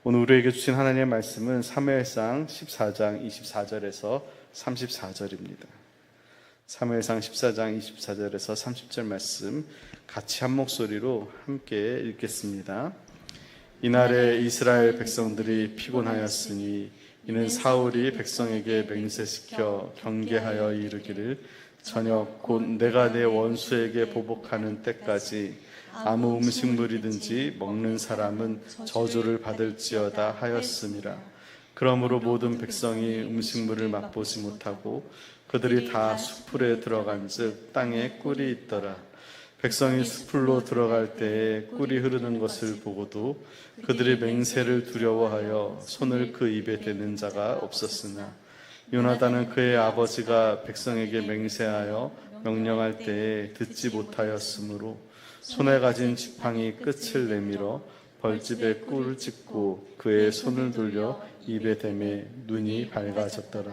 오늘 우리에게 주신 하나님의 말씀은 사무엘상 14장 24절에서 34절입니다. 사무엘상 14장 24절에서 30절 말씀 같이 한 목소리로 함께 읽겠습니다. 이날에 이스라엘 백성들이 피곤하였으니 이는 사울이 백성에게 맹세시켜 경계하여 이르기를 저녁 곧 내가 내 원수에게 보복하는 때까지 아무 음식물이든지 먹는 사람은 저주를 받을지어다 하였음이라. 그러므로 모든 백성이 음식물을 맛보지 못하고 그들이 다 숲풀에 들어간즉 땅에 꿀이 있더라. 백성이 숲풀로 들어갈 때에 꿀이 흐르는 것을 보고도 그들이 맹세를 두려워하여 손을 그 입에 대는 자가 없었으나 요나단은 그의 아버지가 백성에게 맹세하여 명령할 때에 듣지 못하였으므로 손에 가진 지팡이 끝을 내밀어 벌집에 꿀을 찍고 그의 손을 돌려 입에 대매 눈이 밝아졌더라.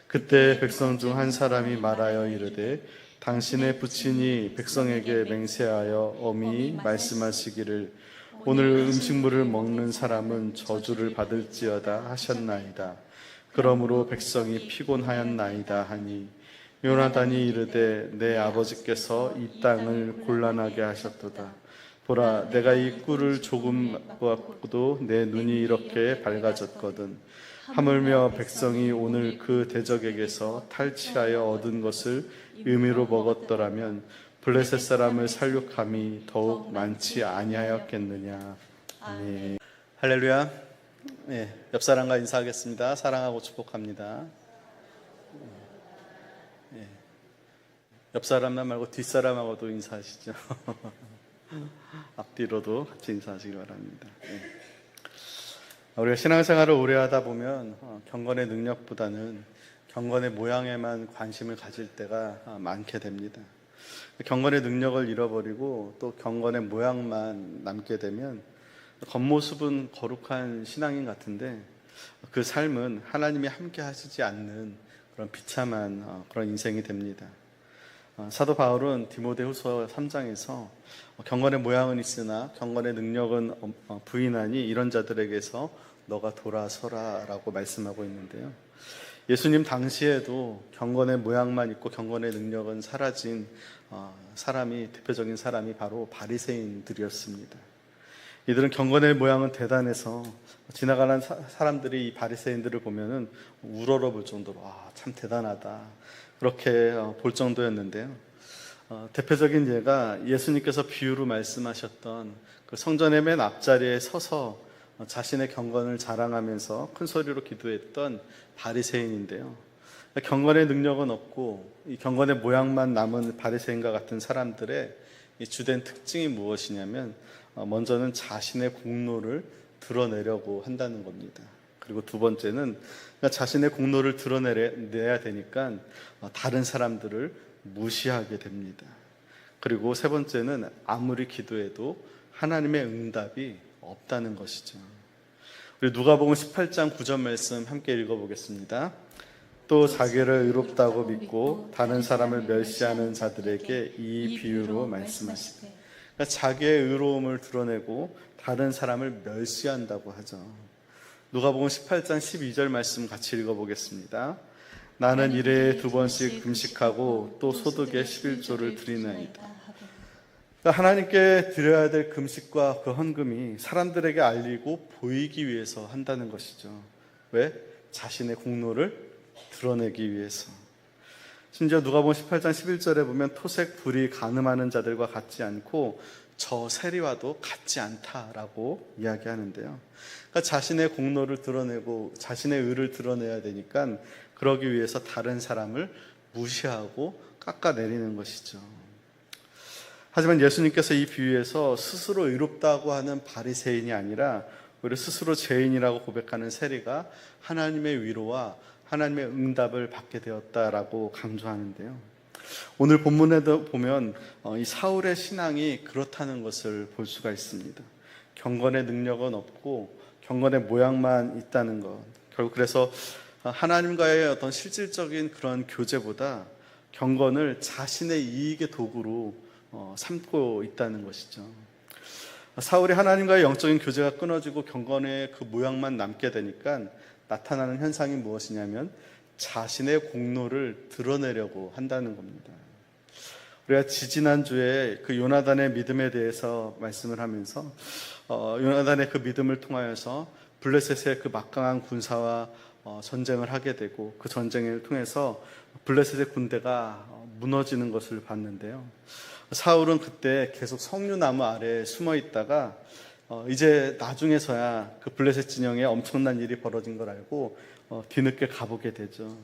그때 백성 중 한 사람이 말하여 이르되 당신의 부친이 백성에게 맹세하여 엄히 말씀하시기를 오늘 음식물을 먹는 사람은 저주를 받을지어다 하셨나이다. 그러므로 백성이 피곤하였나이다 하니 요나단이 이르되 내 아버지께서 이 땅을 곤란하게 하셨도다. 보라, 내가 이 꿀을 조금 보았고도 내 눈이 이렇게 밝아졌거든. 하물며 백성이 오늘 그 대적에게서 탈취하여 얻은 것을 의미로 먹었더라면 블레셋 사람을 살육함이 더욱 많지 아니하였겠느냐. 아멘. 할렐루야. 네, 옆 사람과 인사하겠습니다. 사랑하고 축복합니다. 네. 옆 사람만 말고 뒷 사람하고도 인사하시죠. 앞뒤로도 같이 인사하시기 바랍니다. 네. 우리가 신앙생활을 오래 하다 보면 경건의 능력보다는 경건의 모양에만 관심을 가질 때가 많게 됩니다. 경건의 능력을 잃어버리고 또 경건의 모양만 남게 되면 겉모습은 거룩한 신앙인 같은데 그 삶은 하나님이 함께 하시지 않는 그런 비참한 그런 인생이 됩니다. 사도 바울은 디모데후서 3장에서 경건의 모양은 있으나 경건의 능력은 부인하니 이런 자들에게서 너가 돌아서라 라고 말씀하고 있는데요. 예수님 당시에도 경건의 모양만 있고 경건의 능력은 사라진 대표적인 사람이 바로 바리새인들이었습니다. 이들은 경건의 모양은 대단해서 지나가는 사람들이 이 바리새인들을 보면은 우러러 볼 정도로 참 대단하다 그렇게 볼 정도였는데요. 대표적인 예가 예수님께서 비유로 말씀하셨던 그 성전의 맨 앞자리에 서서 자신의 경건을 자랑하면서 큰 소리로 기도했던 바리새인인데요. 경건의 능력은 없고 이 경건의 모양만 남은 바리새인과 같은 사람들의 이 주된 특징이 무엇이냐면 먼저는 자신의 공로를 드러내려고 한다는 겁니다. 그리고 두 번째는 자신의 공로를 드러내야 되니까 다른 사람들을 무시하게 됩니다. 그리고 세 번째는 아무리 기도해도 하나님의 응답이 없다는 것이죠. 우리 누가복음 18장 9절 말씀 함께 읽어보겠습니다. 또 자기를 의롭다고 믿고 다른 사람을 멸시하는 자들에게 이 비유로 말씀하시되 그러니까 자기의 의로움을 드러내고 다른 사람을 멸시한다고 하죠. 누가복음 18장 12절 말씀 같이 읽어보겠습니다. 나는 일에 2번씩 금식하고 또 소득의 11조를 드리나이다. 하나님께 드려야 될 금식과 그 헌금이 사람들에게 알리고 보이기 위해서 한다는 것이죠. 왜? 자신의 공로를 드러내기 위해서. 심지어 누가복음 18장 11절에 보면 토색 불이 간음하는 자들과 같지 않고 저 세리와도 같지 않다라고 이야기하는데요. 그러니까 자신의 공로를 드러내고 자신의 의를 드러내야 되니까 그러기 위해서 다른 사람을 무시하고 깎아내리는 것이죠. 하지만 예수님께서 이 비유에서 스스로 의롭다고 하는 바리새인이 아니라 오히려 스스로 죄인이라고 고백하는 세리가 하나님의 위로와 하나님의 응답을 받게 되었다라고 강조하는데요. 오늘 본문에도 보면 이 사울의 신앙이 그렇다는 것을 볼 수가 있습니다. 경건의 능력은 없고 경건의 모양만 있다는 것. 결국 그래서 하나님과의 어떤 실질적인 그런 교제보다 경건을 자신의 이익의 도구로 삼고 있다는 것이죠. 사울이 하나님과의 영적인 교제가 끊어지고 경건의 그 모양만 남게 되니까 나타나는 현상이 무엇이냐면 자신의 공로를 드러내려고 한다는 겁니다. 우리가 지지난주에 그 요나단의 믿음에 대해서 말씀을 하면서 요나단의 그 믿음을 통하여서 블레셋의 그 막강한 군사와 전쟁을 하게 되고 그 전쟁을 통해서 블레셋의 군대가 무너지는 것을 봤는데요. 사울은 그때 계속 석류나무 아래에 숨어 있다가 이제 나중에서야 그 블레셋 진영에 엄청난 일이 벌어진 걸 알고 뒤늦게 가보게 되죠.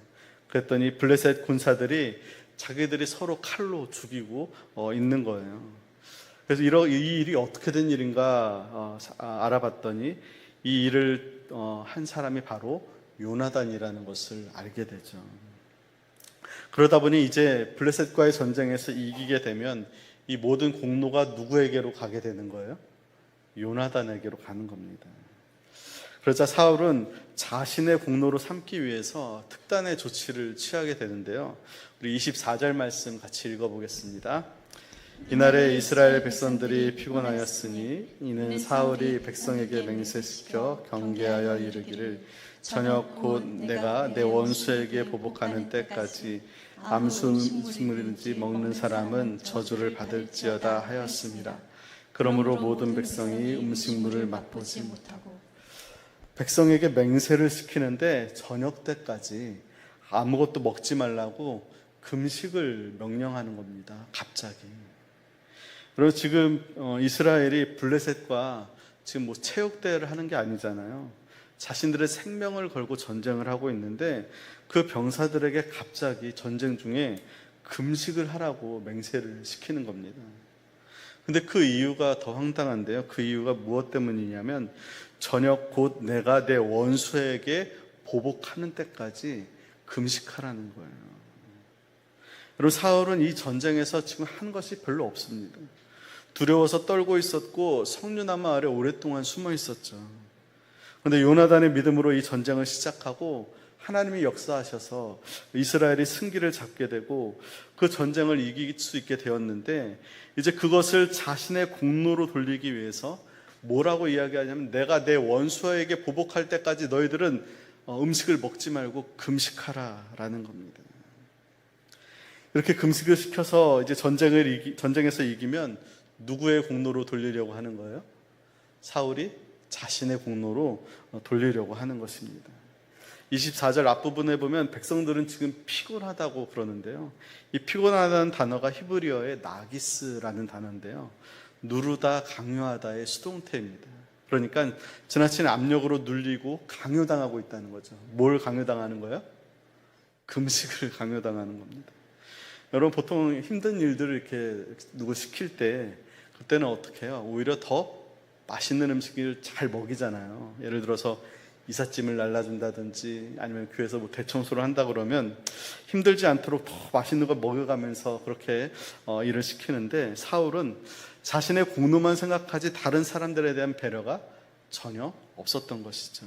그랬더니 블레셋 군사들이 자기들이 서로 칼로 죽이고 있는 거예요. 그래서 이 일이 어떻게 된 일인가 알아봤더니 이 일을 한 사람이 바로 요나단이라는 것을 알게 되죠. 그러다 보니 이제 블레셋과의 전쟁에서 이기게 되면 이 모든 공로가 누구에게로 가게 되는 거예요? 요나단에게로 가는 겁니다. 그러자 사울은 자신의 공로로 삼기 위해서 특단의 조치를 취하게 되는데요. 우리 24절 말씀 같이 읽어보겠습니다. 이날에 이스라엘 백성들이 피곤하였으니 이는 사울이 백성에게 맹세시켜 경계하여 이르기를 저녁 곧 내가 내 원수에게 보복하는 때까지 암수 음식물인지 먹는 사람은 저주를 받을지어다 하였습니다. 그러므로 모든 백성이 음식물을 맛보지 못하고 백성에게 맹세를 시키는데 저녁 때까지 아무것도 먹지 말라고 금식을 명령하는 겁니다. 갑자기. 그리고 지금 이스라엘이 블레셋과 지금 뭐 체육대회를 하는 게 아니잖아요. 자신들의 생명을 걸고 전쟁을 하고 있는데 그 병사들에게 갑자기 전쟁 중에 금식을 하라고 맹세를 시키는 겁니다. 근데 그 이유가 더 황당한데요. 그 이유가 무엇 때문이냐면 저녁 곧 내가 내 원수에게 보복하는 때까지 금식하라는 거예요. 여러분, 사울은 이 전쟁에서 지금 한 것이 별로 없습니다. 두려워서 떨고 있었고 석류나무 아래 오랫동안 숨어 있었죠. 그런데 요나단의 믿음으로 이 전쟁을 시작하고 하나님이 역사하셔서 이스라엘이 승기를 잡게 되고 그 전쟁을 이길 수 있게 되었는데 이제 그것을 자신의 공로로 돌리기 위해서 뭐라고 이야기하냐면 내가 내 원수에게 보복할 때까지 너희들은 음식을 먹지 말고 금식하라라는 겁니다. 이렇게 금식을 시켜서 이제 전쟁에서 이기면 누구의 공로로 돌리려고 하는 거예요? 사울이 자신의 공로로 돌리려고 하는 것입니다. 24절 앞부분에 보면 백성들은 지금 피곤하다고 그러는데요. 이 피곤하다는 단어가 히브리어의 나기스라는 단어인데요. 누르다, 강요하다의 수동태입니다. 그러니까 지나친 압력으로 눌리고 강요당하고 있다는 거죠. 뭘 강요당하는 거예요? 금식을 강요당하는 겁니다. 여러분, 보통 힘든 일들을 이렇게 누구 시킬 때 그때는 어떻게 해요? 오히려 더 맛있는 음식을 잘 먹이잖아요. 예를 들어서 이삿짐을 날라준다든지 아니면 교회에서 뭐 대청소를 한다 그러면 힘들지 않도록 더 맛있는 걸 먹여가면서 그렇게 일을 시키는데 사울은 자신의 공로만 생각하지 다른 사람들에 대한 배려가 전혀 없었던 것이죠.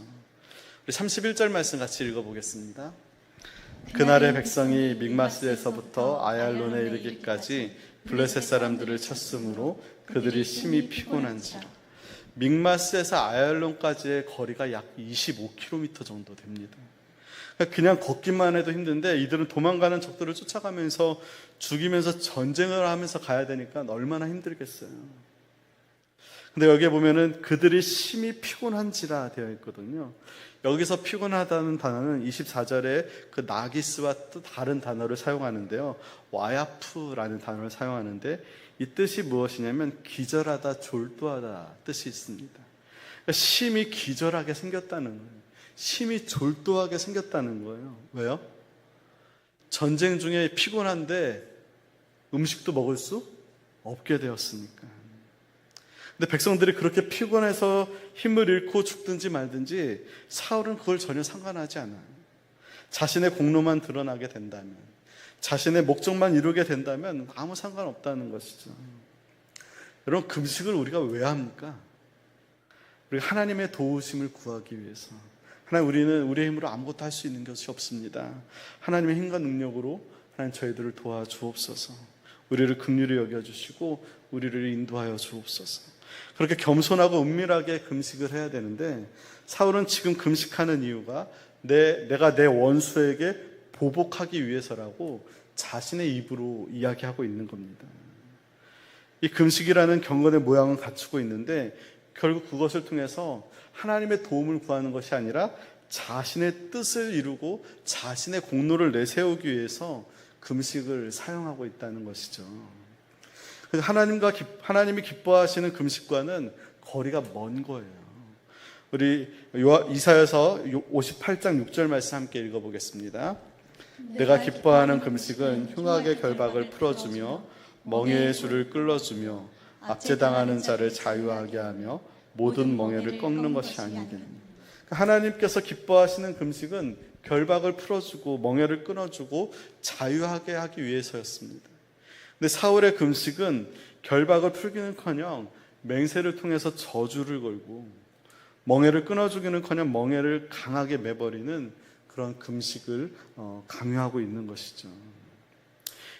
우리 31절 말씀 같이 읽어보겠습니다. 그날의 백성이 믹마스에서부터 아얄론에 이르기까지 블레셋 사람들을 쳤으므로 그들이 심히 피곤한지라. 믹마스에서 아얄론까지의 거리가 약 25km 정도 됩니다. 그냥 걷기만 해도 힘든데 이들은 도망가는 적들을 쫓아가면서 죽이면서 전쟁을 하면서 가야 되니까 얼마나 힘들겠어요. 근데 여기에 보면은 그들이 심히 피곤한지라 되어 있거든요. 여기서 피곤하다는 단어는 24절에 그 나기스와 또 다른 단어를 사용하는데요. 와야프라는 단어를 사용하는데 이 뜻이 무엇이냐면 기절하다, 졸도하다 뜻이 있습니다. 그러니까 심히 기절하게 생겼다는 거예요. 심히 졸도하게 생겼다는 거예요. 왜요? 전쟁 중에 피곤한데 음식도 먹을 수 없게 되었으니까. 근데 백성들이 그렇게 피곤해서 힘을 잃고 죽든지 말든지 사울은 그걸 전혀 상관하지 않아요. 자신의 공로만 드러나게 된다면, 자신의 목적만 이루게 된다면 아무 상관없다는 것이죠. 여러분, 금식을 우리가 왜 합니까? 우리가 하나님의 도우심을 구하기 위해서. 하나님, 우리는 우리의 힘으로 아무것도 할 수 있는 것이 없습니다. 하나님의 힘과 능력으로 하나님 저희들을 도와주옵소서. 우리를 긍휼히 여겨주시고 우리를 인도하여 주옵소서. 그렇게 겸손하고 은밀하게 금식을 해야 되는데 사울은 지금 금식하는 이유가 내가 내 원수에게 보복하기 위해서라고 자신의 입으로 이야기하고 있는 겁니다. 이 금식이라는 경건의 모양은 갖추고 있는데 결국 그것을 통해서 하나님의 도움을 구하는 것이 아니라 자신의 뜻을 이루고 자신의 공로를 내세우기 위해서 금식을 사용하고 있다는 것이죠. 하나님이 기뻐하시는 금식과는 거리가 먼 거예요. 우리 이사야서 58장 6절 말씀 함께 읽어보겠습니다. 내가 기뻐하는 금식은 흉악의 결박을 풀어주며 멍에의 줄을 끌어주며 압제당하는 자를 자유하게 하며 모든 멍에를 꺾는 것이 아니겠느냐. 하나님께서 기뻐하시는 금식은 결박을 풀어주고 멍에를 끊어주고 자유하게 하기 위해서였습니다. 근데 사울의 금식은 결박을 풀기는커녕 맹세를 통해서 저주를 걸고 멍에를 끊어주기는커녕 멍에를 강하게 매버리는 그런 금식을 강요하고 있는 것이죠.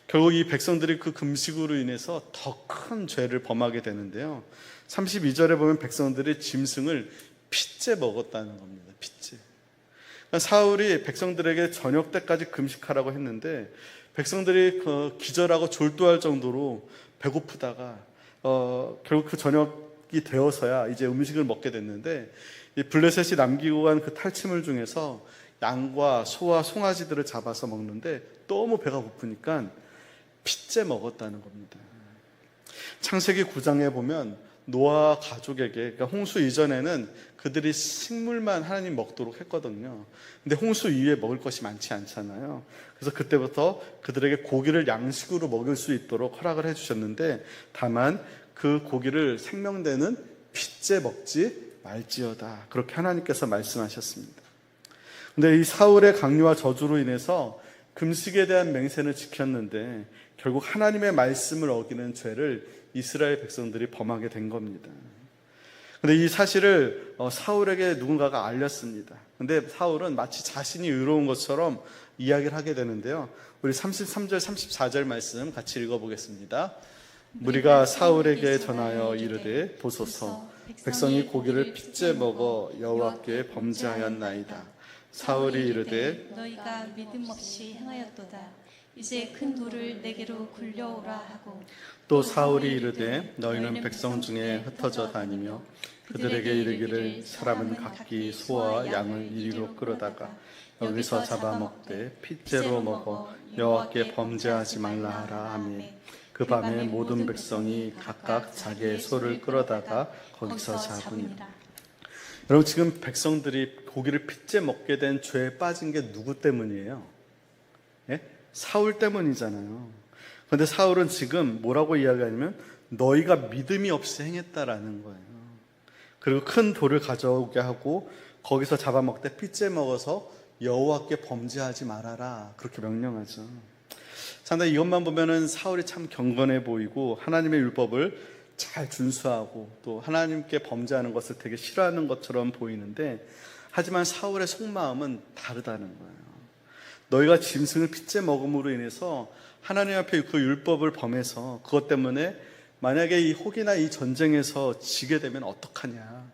결국 이 백성들이 그 금식으로 인해서 더 큰 죄를 범하게 되는데요. 32절에 보면 백성들이 짐승을 핏째 먹었다는 겁니다. 핏째. 그러니까 사울이 백성들에게 저녁 때까지 금식하라고 했는데 백성들이 기절하고 졸도할 정도로 배고프다가 결국 그 저녁이 되어서야 이제 음식을 먹게 됐는데 이 블레셋이 남기고 간 그 탈취물 중에서 양과 소와 송아지들을 잡아서 먹는데 너무 배가 고프니까 핏째 먹었다는 겁니다. 창세기 9장에 보면 노아 가족에게, 그러니까 홍수 이전에는 그들이 식물만 하나님 먹도록 했거든요. 근데 홍수 이후에 먹을 것이 많지 않잖아요. 그래서 그때부터 그들에게 고기를 양식으로 먹을 수 있도록 허락을 해주셨는데 다만 그 고기를 생명되는 핏째 먹지 말지어다. 그렇게 하나님께서 말씀하셨습니다. 근데 이 사울의 강요와 저주로 인해서 금식에 대한 맹세는 지켰는데 결국 하나님의 말씀을 어기는 죄를 이스라엘 백성들이 범하게 된 겁니다. 근데 이 사실을 사울에게 누군가가 알렸습니다. 근데 사울은 마치 자신이 의로운 것처럼 이야기를 하게 되는데요. 우리 33절, 34절 말씀 같이 읽어보겠습니다. 무리가 사울에게 전하여 이르되 보소서 백성이 고기를 핏째 먹어 여호와께 범죄하였나이다. 사울이 이르되 너희가 믿음 없이 행하였도다. 이제 큰 돌을 내게로 굴려오라 하고 또 사울이 이르되 너희는 백성 중에 흩어져 다니며 그들에게 이르기를 사람은 각기 소와 양을 이리로 끌어다가 여기서 잡아먹되 핏째로 먹어 여호와께 범죄하지 말라 하라 하며 그 밤에 모든 백성이 각각 자기의 소를 끌어다가 거기서 잡으니라. 여러분 지금 백성들이 고기를 핏째 먹게 된 죄에 빠진 게 누구 때문이에요? 예? 사울 때문이잖아요. 그런데 사울은 지금 뭐라고 이야기하냐면 너희가 믿음이 없이 행했다라는 거예요. 그리고 큰 돌을 가져오게 하고 거기서 잡아먹되 핏째 먹어서 여호와께 범죄하지 말아라 그렇게 명령하죠. 상당히 이것만 보면은 사울이 참 경건해 보이고 하나님의 율법을 잘 준수하고 또 하나님께 범죄하는 것을 되게 싫어하는 것처럼 보이는데 하지만 사울의 속마음은 다르다는 거예요. 너희가 짐승을 핏째 먹음으로 인해서 하나님 앞에 그 율법을 범해서 그것 때문에 만약에 이 혹이나 이 전쟁에서 지게 되면 어떡하냐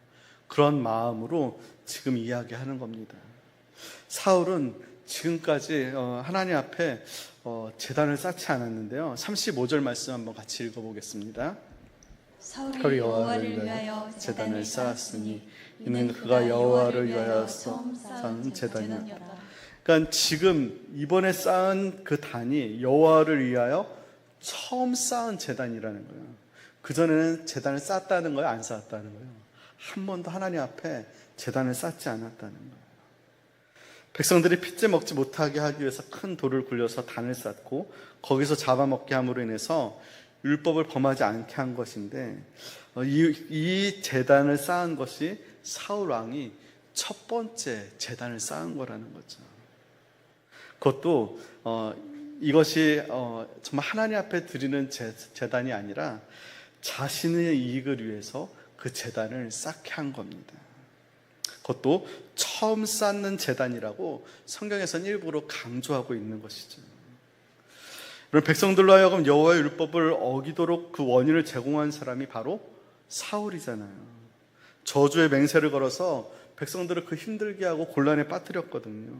그런 마음으로 지금 이야기하는 겁니다. 사울은 지금까지 하나님 앞에 제단을 쌓지 않았는데요. 35절 말씀 한번 같이 읽어보겠습니다. 사울이 여호와를 위하여 제단을 쌓았으니 이는 그가 여호와를 위하여 쌓은 제단이었다. 그러니까 지금 이번에 쌓은 그 단이 여호와를 위하여 처음 쌓은 제단이라는 거예요. 그전에는 제단을 쌓았다는 거예요? 안 쌓았다는 거예요? 한 번도 하나님 앞에 제단을 쌓지 않았다는 거예요. 백성들이 핏째 먹지 못하게 하기 위해서 큰 돌을 굴려서 단을 쌓고 거기서 잡아먹게 함으로 인해서 율법을 범하지 않게 한 것인데 이 제단을 쌓은 것이 사울 왕이 첫 번째 제단을 쌓은 거라는 거죠. 그것도 이것이 정말 하나님 앞에 드리는 제단이 아니라 자신의 이익을 위해서 그 제단을 쌓게 한 겁니다. 그것도 처음 쌓는 제단이라고 성경에서는 일부러 강조하고 있는 것이죠. 백성들로 하여금 여호와의 율법을 어기도록 그 원인을 제공한 사람이 바로 사울이잖아요. 저주의 맹세를 걸어서 백성들을 그 힘들게 하고 곤란에 빠뜨렸거든요.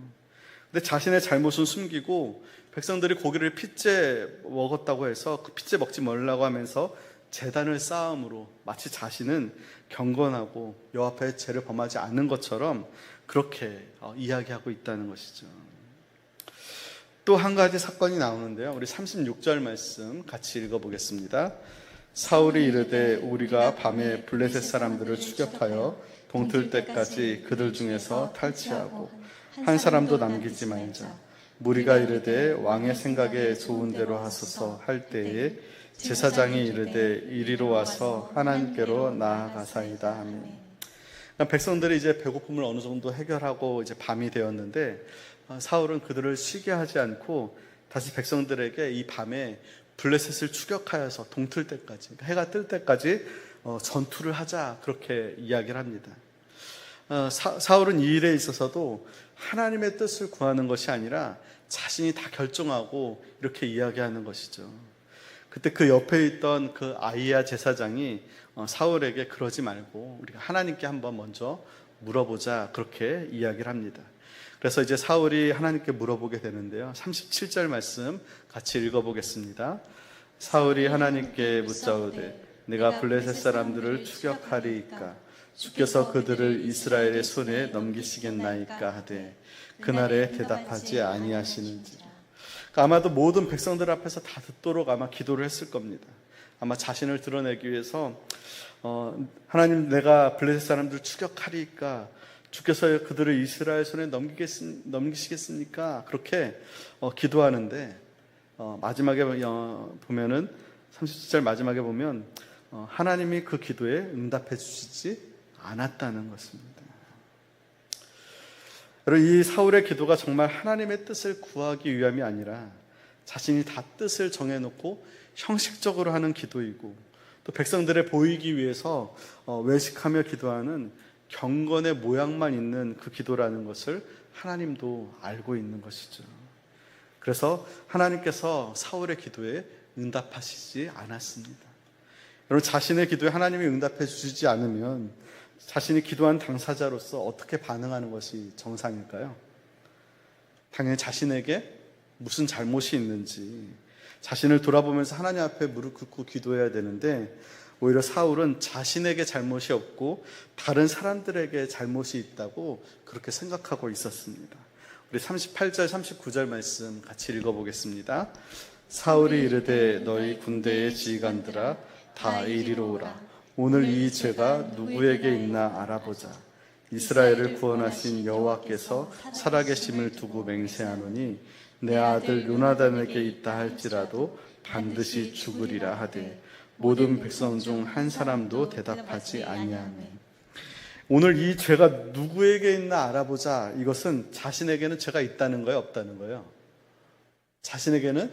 근데 자신의 잘못은 숨기고 백성들이 고기를 핏째 먹었다고 해서 그 핏째 먹지 말라고 하면서 제단을 쌓음으로 마치 자신은 경건하고 여호와 앞에 죄를 범하지 않는 것처럼 그렇게 이야기하고 있다는 것이죠. 또 한 가지 사건이 나오는데요. 우리 36절 말씀 같이 읽어보겠습니다. 사울이 이르되 우리가 밤에 블레셋 사람들을 추격하여 동틀 때까지 그들 중에서 탈취하고 한 사람도 남기지 말자. 무리가 이르되 왕의 생각에 좋은 대로 하소서 할 때에 제사장이 이르되 이리로 와서 하나님께로 나아가사이다 하며, 백성들이 이제 배고픔을 어느 정도 해결하고 이제 밤이 되었는데 사울은 그들을 쉬게 하지 않고 다시 백성들에게 이 밤에 블레셋을 추격하여서 동틀 때까지, 해가 뜰 때까지 전투를 하자, 그렇게 이야기를 합니다. 사울은 이 일에 있어서도 하나님의 뜻을 구하는 것이 아니라 자신이 다 결정하고 이렇게 이야기하는 것이죠. 그때 그 옆에 있던 그 아히야 제사장이 사울에게 그러지 말고 우리가 하나님께 한번 먼저 물어보자, 그렇게 이야기를 합니다. 그래서 이제 사울이 하나님께 물어보게 되는데요. 37절 말씀 같이 읽어보겠습니다. 사울이 하나님께 묻자오되 내가 블레셋 사람들을 추격하리이까 주께서 그들을 이스라엘의 손에 넘기시겠나이까 하되 그날에 대답하지 아니하시는지라. 그러니까 아마도 모든 백성들 앞에서 다 듣도록 아마 기도를 했을 겁니다. 아마 자신을 드러내기 위해서 하나님, 내가 블레셋 사람들을 추격하리이까 주께서 그들을 이스라엘 손에 넘기시겠습니까? 그렇게 기도하는데 마지막에 보면은 37절 마지막에 보면 하나님이 그 기도에 응답해 주시지 않았다는 것입니다. 여러분, 이 사울의 기도가 정말 하나님의 뜻을 구하기 위함이 아니라 자신이 다 뜻을 정해놓고 형식적으로 하는 기도이고, 또 백성들에 보이기 위해서 외식하며 기도하는 경건의 모양만 있는 그 기도라는 것을 하나님도 알고 있는 것이죠. 그래서 하나님께서 사울의 기도에 응답하시지 않았습니다. 여러분, 자신의 기도에 하나님이 응답해 주시지 않으면 자신이 기도한 당사자로서 어떻게 반응하는 것이 정상일까요? 당연히 자신에게 무슨 잘못이 있는지 자신을 돌아보면서 하나님 앞에 무릎 꿇고 기도해야 되는데, 오히려 사울은 자신에게 잘못이 없고 다른 사람들에게 잘못이 있다고 그렇게 생각하고 있었습니다. 우리 38절 39절 말씀 같이 읽어보겠습니다. 사울이 이르되 너희 군대의 지휘관들아 다 이리로 오라. 오늘 이 죄가 누구에게 있나 알아보자. 이스라엘을 구원하신 여호와께서 살아계심을 두고 맹세하노니 내 아들 요나단에게 있다 할지라도 반드시 죽으리라 하되 모든 백성 중 한 사람도 대답하지 아니하니. 오늘 이 죄가 누구에게 있나 알아보자. 이것은 자신에게는 죄가 있다는 거예요, 없다는 거예요? 자신에게는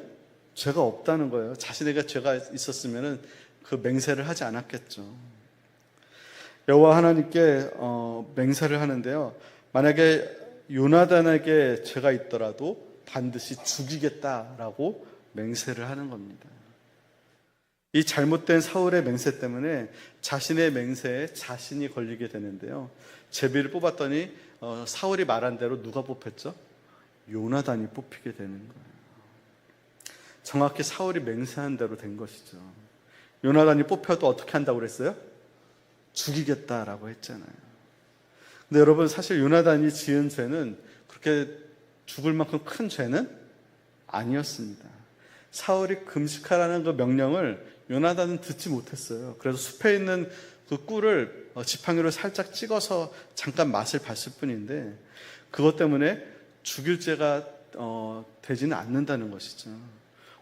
죄가 없다는 거예요. 자신에게 죄가 있었으면 그 맹세를 하지 않았겠죠. 여호와 하나님께 맹세를 하는데요, 만약에 요나단에게 죄가 있더라도 반드시 죽이겠다라고 맹세를 하는 겁니다. 이 잘못된 사울의 맹세 때문에 자신의 맹세에 자신이 걸리게 되는데요, 제비를 뽑았더니 사울이 말한 대로 누가 뽑혔죠? 요나단이 뽑히게 되는 거예요. 정확히 사울이 맹세한 대로 된 것이죠. 요나단이 뽑혀도 어떻게 한다고 그랬어요? 죽이겠다라고 했잖아요. 근데 여러분, 사실 요나단이 지은 죄는 그렇게 죽을 만큼 큰 죄는 아니었습니다. 사울이 금식하라는 그 명령을 요나단은 듣지 못했어요. 그래서 숲에 있는 그 꿀을 지팡이로 살짝 찍어서 잠깐 맛을 봤을 뿐인데 그것 때문에 죽일 죄가 되지는 않는다는 것이죠.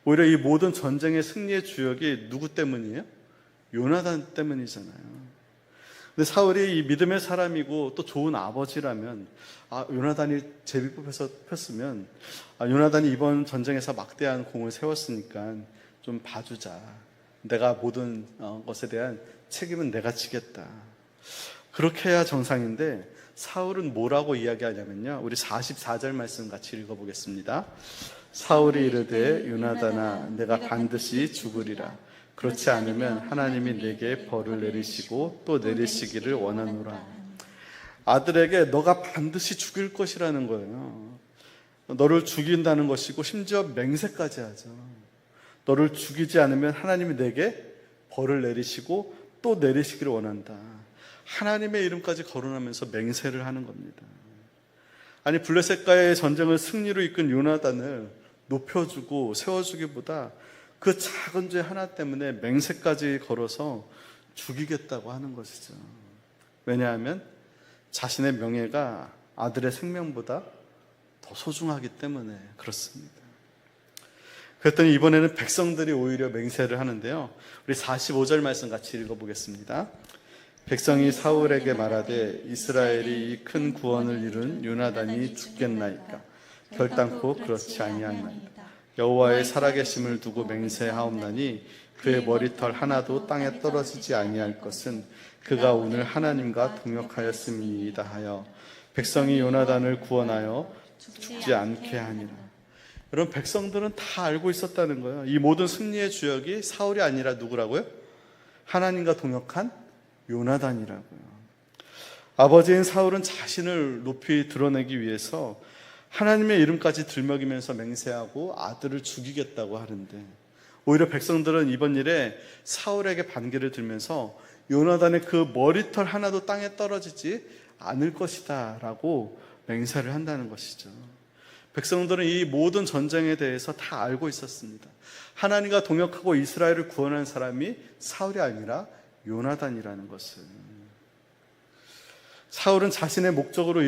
오히려 이 모든 전쟁의 승리의 주역이 누구 때문이에요? 요나단 때문이잖아요. 근데 사울이 이 믿음의 사람이고 또 좋은 아버지라면, 요나단이 제비 뽑혔으면 요나단이 이번 전쟁에서 막대한 공을 세웠으니까 좀 봐주자. 내가 모든 것에 대한 책임은 내가 지겠다. 그렇게 해야 정상인데 사울은 뭐라고 이야기하냐면요, 우리 44절 말씀 같이 읽어보겠습니다. 사울이 이르되 요나단아 내가 반드시 죽으리라. 그렇지 않으면 하나님이 내게 벌을 내리시고 또 내리시기를 원하노라. 아들에게 너가 반드시 죽일 것이라는 거예요. 너를 죽인다는 것이고 심지어 맹세까지 하죠. 너를 죽이지 않으면 하나님이 내게 벌을 내리시고 또 내리시기를 원한다. 하나님의 이름까지 거론하면서 맹세를 하는 겁니다. 아니, 블레셋과의 전쟁을 승리로 이끈 요나단을 높여주고 세워주기보다 그 작은 죄 하나 때문에 맹세까지 걸어서 죽이겠다고 하는 것이죠. 왜냐하면 자신의 명예가 아들의 생명보다 더 소중하기 때문에 그렇습니다. 그랬더니 이번에는 백성들이 오히려 맹세를 하는데요. 우리 45절 말씀 같이 읽어보겠습니다. 백성이 사울에게 말하되 이스라엘이 이 큰 구원을 이룬 요나단이 죽겠나이까? 결단코 그렇지 아니하나이다. 여호와의 살아계심을 두고 맹세하옵나니 그의 머리털 하나도 땅에 떨어지지 아니할 것은 그가 오늘 하나님과 동역하였음이니이다 하여 백성이 요나단을 구원하여 죽지 않게 하니라. 여러분, 백성들은 다 알고 있었다는 거예요. 이 모든 승리의 주역이 사울이 아니라 누구라고요? 하나님과 동역한 요나단이라고요. 아버지인 사울은 자신을 높이 드러내기 위해서 하나님의 이름까지 들먹이면서 맹세하고 아들을 죽이겠다고 하는데, 오히려 백성들은 이번 일에 사울에게 반기를 들면서 요나단의 그 머리털 하나도 땅에 떨어지지 않을 것이다 라고 맹세를 한다는 것이죠. 백성들은 이 모든 전쟁에 대해서 다 알고 있었습니다. 하나님과 동역하고 이스라엘을 구원한 사람이 사울이 아니라 요나단이라는 것을. 사울은 자신의 목적으로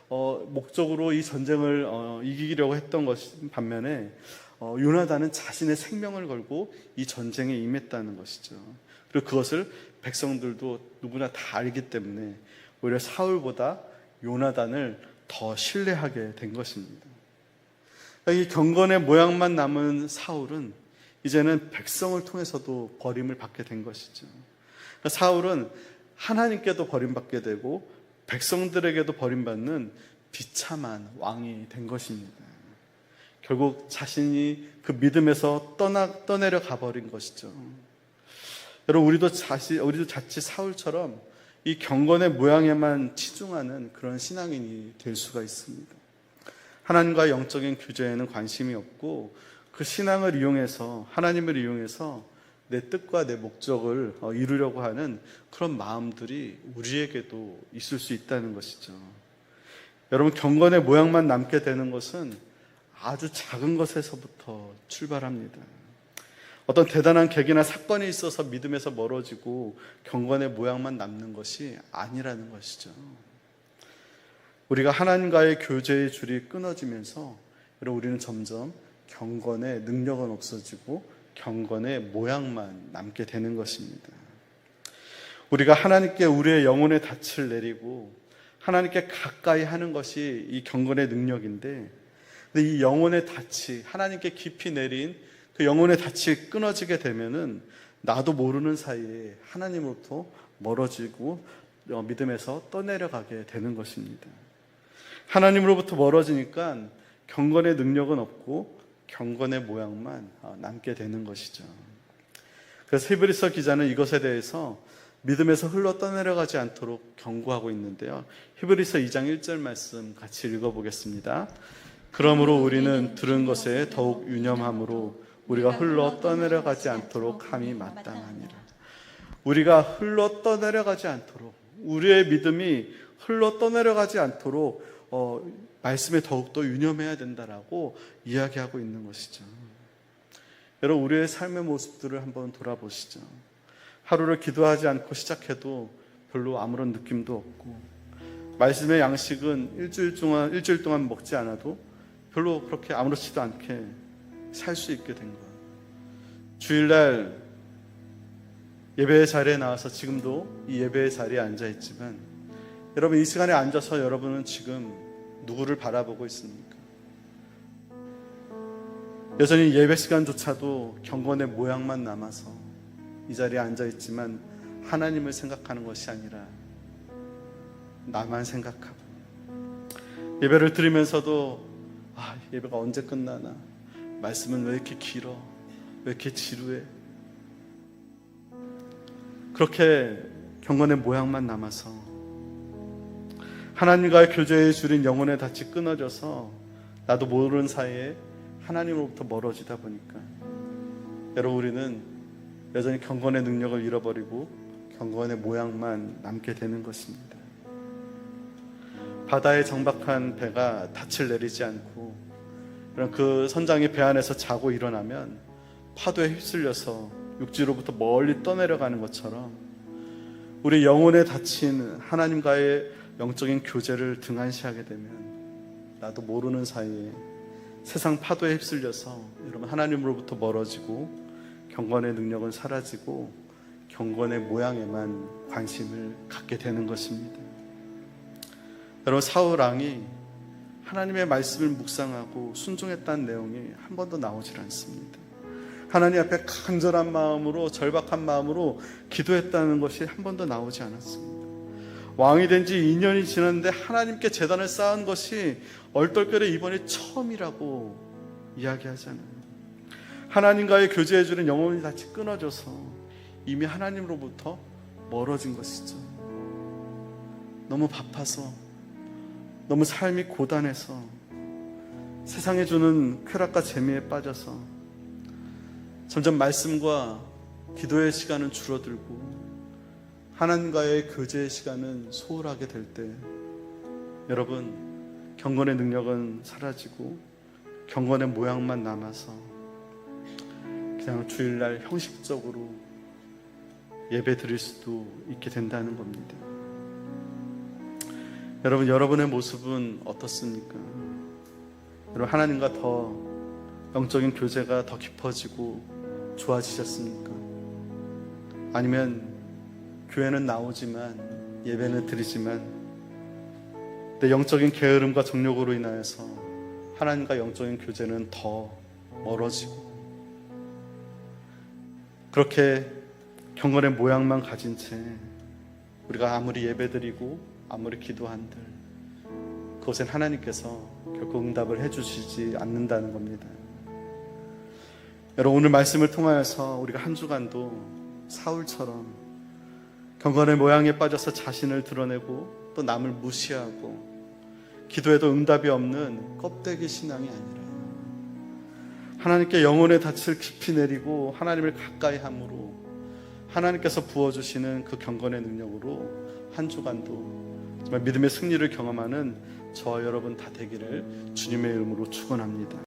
목적으로 이 전쟁을 이기려고 했던 것 반면에 요나단은 자신의 생명을 걸고 이 전쟁에 임했다는 것이죠. 그리고 그것을 백성들도 누구나 다 알기 때문에 오히려 사울보다 요나단을 더 신뢰하게 된 것입니다. 이 경건의 모양만 남은 사울은 이제는 백성을 통해서도 버림을 받게 된 것이죠. 사울은 하나님께도 버림받게 되고 백성들에게도 버림받는 비참한 왕이 된 것입니다. 결국 자신이 그 믿음에서 떠내려 가버린 것이죠. 여러분, 우리도 자칫 사울처럼 이 경건의 모양에만 치중하는 그런 신앙인이 될 수가 있습니다. 하나님과의 영적인 교제에는 관심이 없고 그 신앙을 이용해서, 하나님을 이용해서 내 뜻과 내 목적을 이루려고 하는 그런 마음들이 우리에게도 있을 수 있다는 것이죠. 여러분, 경건의 모양만 남게 되는 것은 아주 작은 것에서부터 출발합니다. 어떤 대단한 계기나 사건이 있어서 믿음에서 멀어지고 경건의 모양만 남는 것이 아니라는 것이죠. 우리가 하나님과의 교제의 줄이 끊어지면서 우리는 점점 경건의 능력은 없어지고 경건의 모양만 남게 되는 것입니다. 우리가 하나님께 우리의 영혼의 닻을 내리고 하나님께 가까이 하는 것이 이 경건의 능력인데, 근데 이 영혼의 닻이, 하나님께 깊이 내린 그 영혼의 닻이 끊어지게 되면은 나도 모르는 사이에 하나님으로부터 멀어지고 믿음에서 떠내려가게 되는 것입니다. 하나님으로부터 멀어지니까 경건의 능력은 없고 경건의 모양만 남게 되는 것이죠. 그래서 히브리서 기자는 이것에 대해서 믿음에서 흘러 떠내려가지 않도록 경고하고 있는데요. 히브리서 2장 1절 말씀 같이 읽어보겠습니다. 그러므로 우리는 들은 것에 더욱 유념함으로 우리가 흘러 떠내려가지 않도록 함이 마땅하니라. 우리가 흘러 떠내려가지 않도록, 우리의 믿음이 흘러 떠내려가지 않도록 말씀에 더욱더 유념해야 된다라고 이야기하고 있는 것이죠. 여러분, 우리의 삶의 모습들을 한번 돌아보시죠. 하루를 기도하지 않고 시작해도 별로 아무런 느낌도 없고, 말씀의 양식은 일주일 동안 먹지 않아도 별로 그렇게 아무렇지도 않게 살 수 있게 된 거예요. 주일날 예배의 자리에 나와서 지금도 이 예배의 자리에 앉아 있지만, 여러분, 이 시간에 앉아서 여러분은 지금 누구를 바라보고 있습니까? 여전히 예배 시간조차도 경건의 모양만 남아서 이 자리에 앉아 있지만 하나님을 생각하는 것이 아니라 나만 생각하고, 예배를 드리면서도 예배가 언제 끝나나, 말씀은 왜 이렇게 길어, 왜 이렇게 지루해, 그렇게 경건의 모양만 남아서 하나님과의 교제에 줄인 영혼의 닻이 끊어져서 나도 모르는 사이에 하나님으로부터 멀어지다 보니까 여러분, 우리는 여전히 경건의 능력을 잃어버리고 경건의 모양만 남게 되는 것입니다. 바다에 정박한 배가 닻을 내리지 않고 그런 그 선장이 배 안에서 자고 일어나면 파도에 휩쓸려서 육지로부터 멀리 떠내려가는 것처럼 우리 영혼에 닫힌 하나님과의 영적인 교제를 등한시하게 되면 나도 모르는 사이에 세상 파도에 휩쓸려서 여러분, 하나님으로부터 멀어지고 경건의 능력은 사라지고 경건의 모양에만 관심을 갖게 되는 것입니다. 여러분, 사울 왕이 하나님의 말씀을 묵상하고 순종했다는 내용이 한 번도 나오질 않습니다. 하나님 앞에 간절한 마음으로, 절박한 마음으로 기도했다는 것이 한 번도 나오지 않았습니다. 왕이 된 지 2년이 지났는데 하나님께 제단을 쌓은 것이 얼떨결에 이번이 처음이라고 이야기하잖아요. 하나님과의 교제해주는 영혼이 닻이 끊어져서 이미 하나님으로부터 멀어진 것이죠. 너무 바빠서, 너무 삶이 고단해서, 세상에 주는 쾌락과 재미에 빠져서 점점 말씀과 기도의 시간은 줄어들고 하나님과의 교제의 시간은 소홀하게 될 때 여러분, 경건의 능력은 사라지고 경건의 모양만 남아서 그냥 주일날 형식적으로 예배 드릴 수도 있게 된다는 겁니다. 여러분, 여러분의 모습은 어떻습니까? 여러분, 하나님과 더 영적인 교제가 더 깊어지고 좋아지셨습니까? 아니면 교회는 나오지만, 예배는 드리지만 내 영적인 게으름과 정욕으로 인하여서 하나님과 영적인 교제는 더 멀어지고, 그렇게 경건의 모양만 가진 채 우리가 아무리 예배드리고 아무리 기도한들 그것엔 하나님께서 결코 응답을 해주시지 않는다는 겁니다. 여러분, 오늘 말씀을 통하여서 우리가 한 주간도 사울처럼 경건의 모양에 빠져서 자신을 드러내고 또 남을 무시하고 기도해도 응답이 없는 껍데기 신앙이 아니라 하나님께 영혼의 닻을 깊이 내리고 하나님을 가까이 함으로 하나님께서 부어주시는 그 경건의 능력으로 한 주간도 정말 믿음의 승리를 경험하는 저와 여러분 다 되기를 주님의 이름으로 축원합니다.